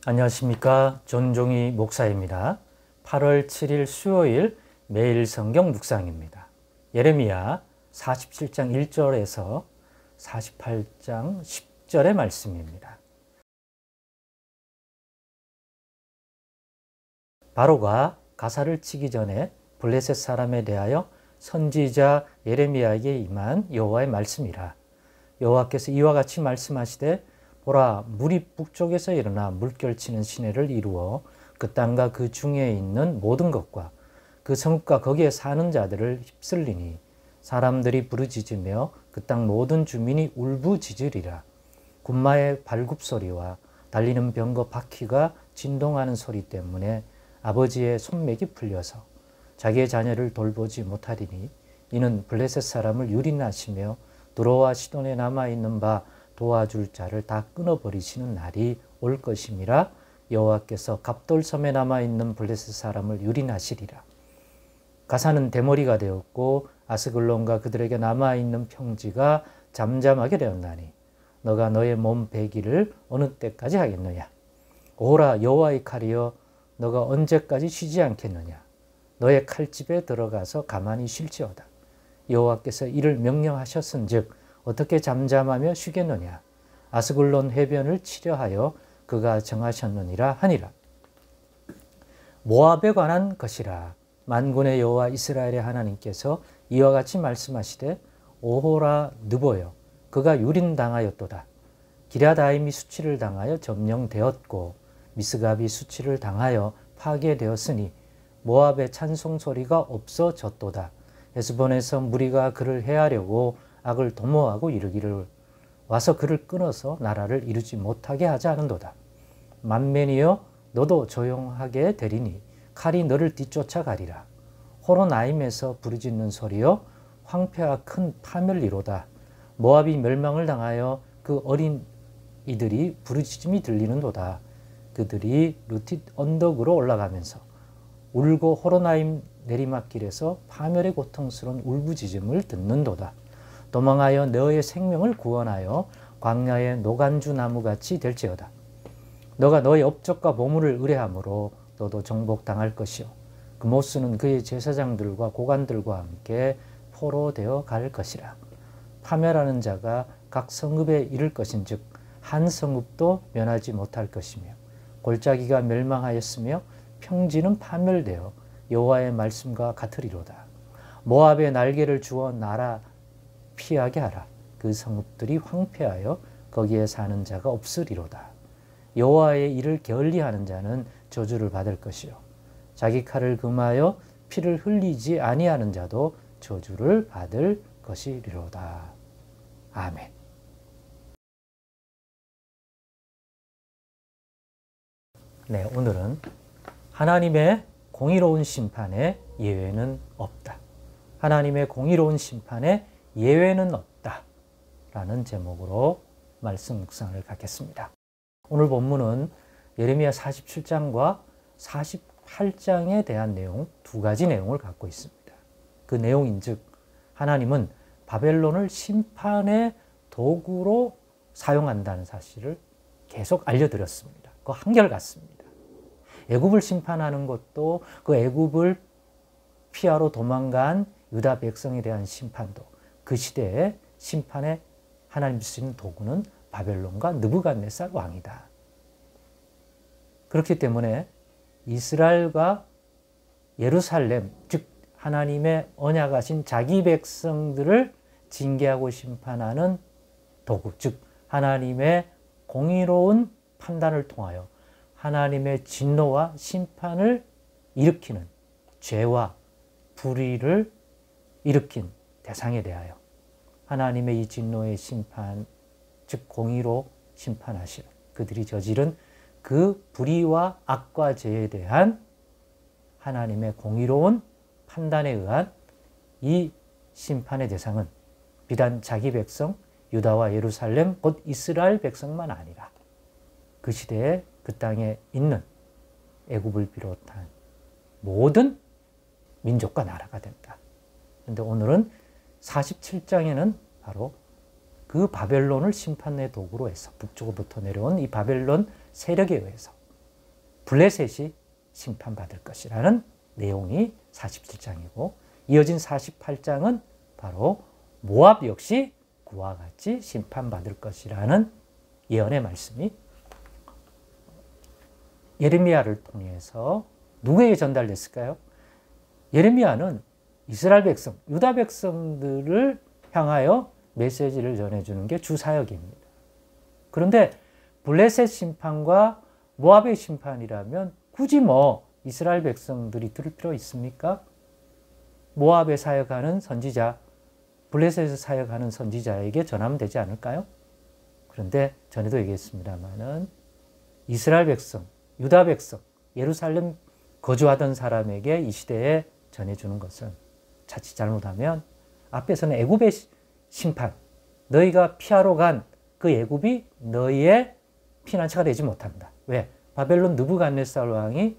안녕하십니까. 전종희 목사입니다. 8월 7일 수요일 매일 성경 묵상입니다. 예레미야 47장 1절에서 48장 10절의 말씀입니다. 바로가 가사를 치기 전에 블레셋 사람에 대하여 선지자 예레미야에게 임한 여호와의 말씀이라. 여호와께서 이와 같이 말씀하시되 보라, 물이 북쪽에서 일어나 물결치는 시내를 이루어 그 땅과 그 중에 있는 모든 것과 그 성읍과 거기에 사는 자들을 휩쓸리니 사람들이 부르짖으며 그 땅 모든 주민이 울부짖으리라. 군마의 발굽소리와 달리는 병거 바퀴가 진동하는 소리 때문에 아버지의 손맥이 풀려서 자기의 자녀를 돌보지 못하리니 이는 블레셋 사람을 유린하시며 두로와 시돈에 남아있는 바 도와줄 자를 다 끊어버리시는 날이 올 것임이라. 여호와께서 갑돌섬에 남아있는 블레셋 사람을 유린하시리라. 가사는 대머리가 되었고 아스글론과 그들에게 남아있는 평지가 잠잠하게 되었나니 너가 너의 몸 배기를 어느 때까지 하겠느냐. 오라, 여호와의 칼이여, 너가 언제까지 쉬지 않겠느냐. 너의 칼집에 들어가서 가만히 쉴지어다. 여호와께서 이를 명령하셨은즉 어떻게 잠잠하며 쉬겠느냐. 아스글론 해변을 치려하여 그가 정하셨느니라 하니라. 모압에 관한 것이라. 만군의 여호와 이스라엘의 하나님께서 이와 같이 말씀하시되 오호라 느보여, 그가 유린당하였도다. 기럇아임이 수치를 당하여 점령되었고 미스갑이 수치를 당하여 파괴되었으니 모압의 찬송 소리가 없어졌도다. 헤스본에서 무리가 그를 해하려고 악을 도모하고 이르기를 와서 그를 끊어서 나라를 이루지 못하게 하지 않은도다. 만맨이여, 너도 조용하게 되리니 칼이 너를 뒤쫓아가리라. 호로나임에서 부르짖는 소리여, 황폐와 큰 파멸이로다. 모압이 멸망을 당하여 그 어린 이들이 부르짖음이 들리는도다. 그들이 루틴 언덕으로 올라가면서 울고 호로나임 내리막길에서 파멸의 고통스러운 울부짖음을 듣는도다. 도망하여 너의 생명을 구원하여 광야의 노간주 나무같이 될지어다. 너가 너의 업적과 보물을 의뢰함으로 너도 정복당할 것이요 그모스는 그의 제사장들과 고관들과 함께 포로되어 갈 것이라. 파멸하는 자가 각 성읍에 이를 것인즉 한 성읍도 면하지 못할 것이며 골짜기가 멸망하였으며 평지는 파멸되어 여호와의 말씀과 같으리로다. 모압의 날개를 주어 나라 피하게 하라. 그 성읍들이 황폐하여 거기에 사는 자가 없으리로다. 여호와의 일을 게을리하는 자는 저주를 받을 것이요 자기 칼을 금하여 피를 흘리지 아니하는 자도 저주를 받을 것이리로다. 아멘. 네, 오늘은 하나님의 공의로운 심판에 예외는 없다. 하나님의 공의로운 심판에 예외는 없다. 라는 제목으로 말씀 묵상을 갖겠습니다. 오늘 본문은 예레미야 47장과 48장에 대한 내용, 두 가지 내용을 갖고 있습니다. 그 내용인즉 하나님은 바벨론을 심판의 도구로 사용한다는 사실을 계속 알려드렸습니다. 그거 한결같습니다. 애굽을 심판하는 것도 그 애굽을 피하러 도망간 유다 백성에 대한 심판도 그 시대의 심판에 하나님 쓰시는 도구는 바벨론과 느부갓네살 왕이다. 그렇기 때문에 이스라엘과 예루살렘, 즉 하나님의 언약하신 자기 백성들을 징계하고 심판하는 도구, 즉 하나님의 공의로운 판단을 통하여 하나님의 진노와 심판을 일으키는 죄와 불의를 일으킨 대상에 대하여 하나님의 이 진노의 심판, 즉 공의로 심판하실 그들이 저지른 그 불의와 악과 죄에 대한 하나님의 공의로운 판단에 의한 이 심판의 대상은 비단 자기 백성 유다와 예루살렘 곧 이스라엘 백성만 아니라 그 시대에 그 땅에 있는 애굽을 비롯한 모든 민족과 나라가 된다. 그런데 오늘은 47장에는 바로 그 바벨론을 심판의 도구로 해서 북쪽으로부터 내려온 이 바벨론 세력에 의해서 블레셋이 심판받을 것이라는 내용이 47장이고 이어진 48장은 바로 모압 역시 그와 같이 심판받을 것이라는 예언의 말씀이 예레미야를 통해서 누구에게 전달됐을까요? 예레미야는 이스라엘 백성, 유다 백성들을 향하여 메시지를 전해주는 게 주 사역입니다. 그런데 블레셋 심판과 모압의 심판이라면 굳이 이스라엘 백성들이 들을 필요 있습니까? 모압에 사역하는 선지자, 블레셋에서 사역하는 선지자에게 전하면 되지 않을까요? 그런데 전에도 얘기했습니다마는 이스라엘 백성, 유다 백성, 예루살렘 거주하던 사람에게 이 시대에 전해주는 것은 자칫 잘못하면 앞에서는 애굽의 심판, 너희가 피하러 간 그 애굽이 너희의 피난처가 되지 못한다. 왜? 바벨론 느부갓네살 왕을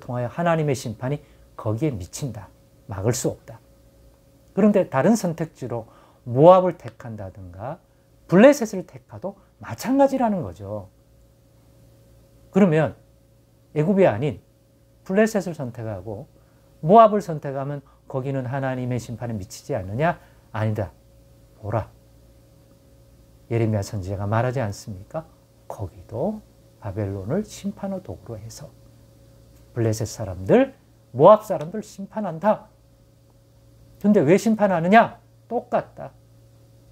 통하여 하나님의 심판이 거기에 미친다. 막을 수 없다. 그런데 다른 선택지로 모압을 택한다든가 블레셋을 택하도 마찬가지라는 거죠. 그러면 애굽이 아닌 블레셋을 선택하고 모압을 선택하면 거기는 하나님의 심판에 미치지 않느냐? 아니다. 보라. 예레미야 선지자가 말하지 않습니까? 거기도 바벨론을 심판의 도구로 해서 블레셋 사람들, 모압 사람들 심판한다. 근데 왜 심판하느냐? 똑같다.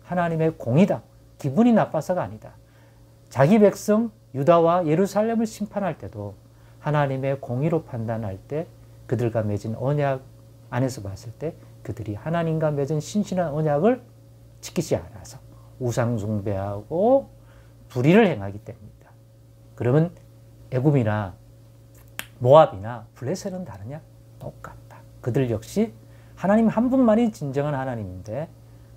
하나님의 공이다. 기분이 나빠서가 아니다. 자기 백성 유다와 예루살렘을 심판할 때도 하나님의 공의로 판단할 때 그들과 맺은 언약 안에서 봤을 때 그들이 하나님과 맺은 신실한 언약을 지키지 않아서 우상 숭배하고 불의를 행하기 때문이다. 그러면 애굽이나 모압이나 블레셋은 다르냐? 똑같다. 그들 역시 하나님 한 분만이 진정한 하나님인데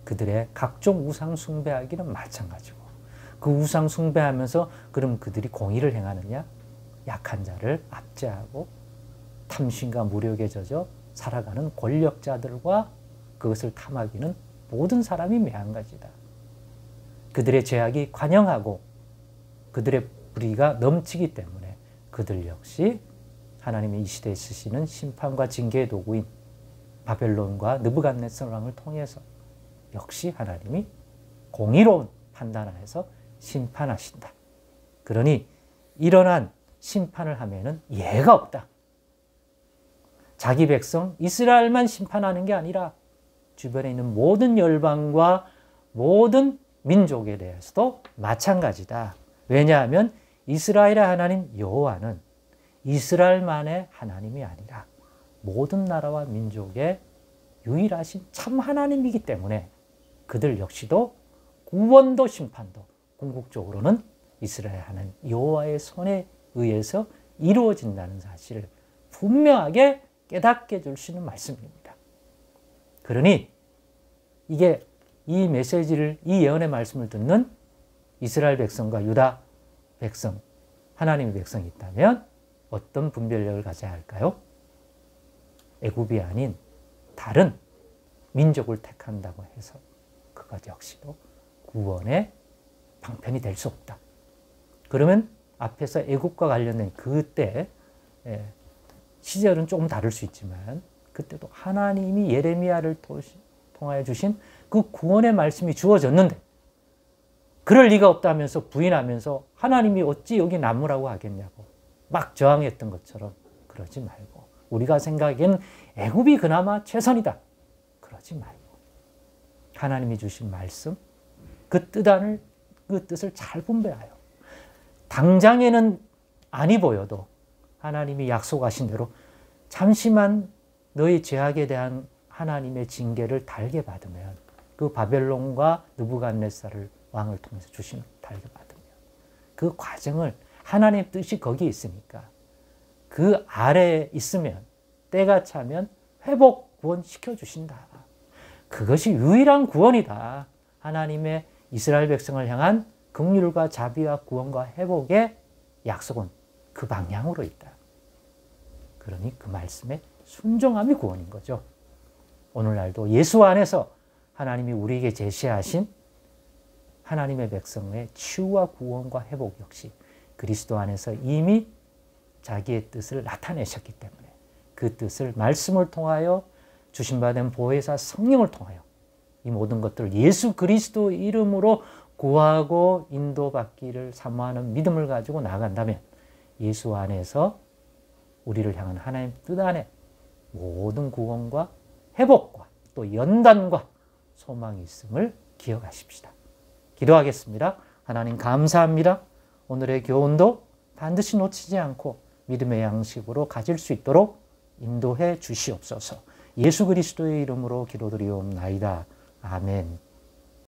그들의 각종 우상 숭배하기는 마찬가지고 그 우상 숭배하면서 그럼 그들이 공의를 행하느냐? 약한 자를 압제하고 탐심과 무력에 젖어 살아가는 권력자들과 그것을 탐하기는 모든 사람이 매한가지다. 그들의 죄악이 관영하고 그들의 불의가 넘치기 때문에 그들 역시 하나님이 이 시대에 쓰시는 심판과 징계의 도구인 바벨론과 느부갓네살 왕을 통해서 역시 하나님이 공의로운 판단 안에서 심판하신다. 그러니 일어난 심판을 하면은 예가 없다. 자기 백성 이스라엘만 심판하는 게 아니라 주변에 있는 모든 열방과 모든 민족에 대해서도 마찬가지다. 왜냐하면 이스라엘의 하나님 여호와는 이스라엘만의 하나님이 아니라 모든 나라와 민족의 유일하신 참 하나님이기 때문에 그들 역시도 구원도 심판도 궁극적으로는 이스라엘 하나님 여호와의 손에 의해서 이루어진다는 사실을 분명하게 깨닫게 해줄 수 있는 말씀입니다. 그러니 이게 이 메시지를, 이 예언의 말씀을 듣는 이스라엘 백성과 유다 백성, 하나님의 백성이 있다면 어떤 분별력을 가져야 할까요? 애굽이 아닌 다른 민족을 택한다고 해서 그것 역시도 구원의 방편이 될 수 없다. 그러면 앞에서 애굽과 관련된 그때 시절은 조금 다를 수 있지만 그때도 하나님이 예레미야를 통하여 주신 그 구원의 말씀이 주어졌는데 그럴 리가 없다면서 부인하면서 하나님이 어찌 여기 남으라고 하겠냐고 막 저항했던 것처럼 그러지 말고 우리가 생각하기에는 애굽이 그나마 최선이다. 그러지 말고 하나님이 주신 말씀 그 뜻을 잘 분배하여 당장에는 아니 보여도 하나님이 약속하신 대로 잠시만 너희 죄악에 대한 하나님의 징계를 달게 받으면 그 바벨론과 느부갓네살 왕을 통해서 주신 달게 받으면 그 과정을 하나님의 뜻이 거기에 있으니까 그 아래에 있으면 때가 차면 회복 구원시켜 주신다. 그것이 유일한 구원이다. 하나님의 이스라엘 백성을 향한 긍휼과 자비와 구원과 회복의 약속은 그 방향으로 있다. 그러니 그 말씀에 순종함이 구원인 거죠. 오늘날도 예수 안에서 하나님이 우리에게 제시하신 하나님의 백성의 치유와 구원과 회복 역시 그리스도 안에서 이미 자기의 뜻을 나타내셨기 때문에 그 뜻을 말씀을 통하여 주신받은 보혜사 성령을 통하여 이 모든 것들을 예수 그리스도 이름으로 구하고 인도받기를 사모하는 믿음을 가지고 나아간다면 예수 안에서 우리를 향한 하나님 뜻 안에 모든 구원과 회복과 또 연단과 소망이 있음을 기억하십시다. 기도하겠습니다. 하나님 감사합니다. 오늘의 교훈도 반드시 놓치지 않고 믿음의 양식으로 가질 수 있도록 인도해 주시옵소서. 예수 그리스도의 이름으로 기도드리옵나이다. 아멘.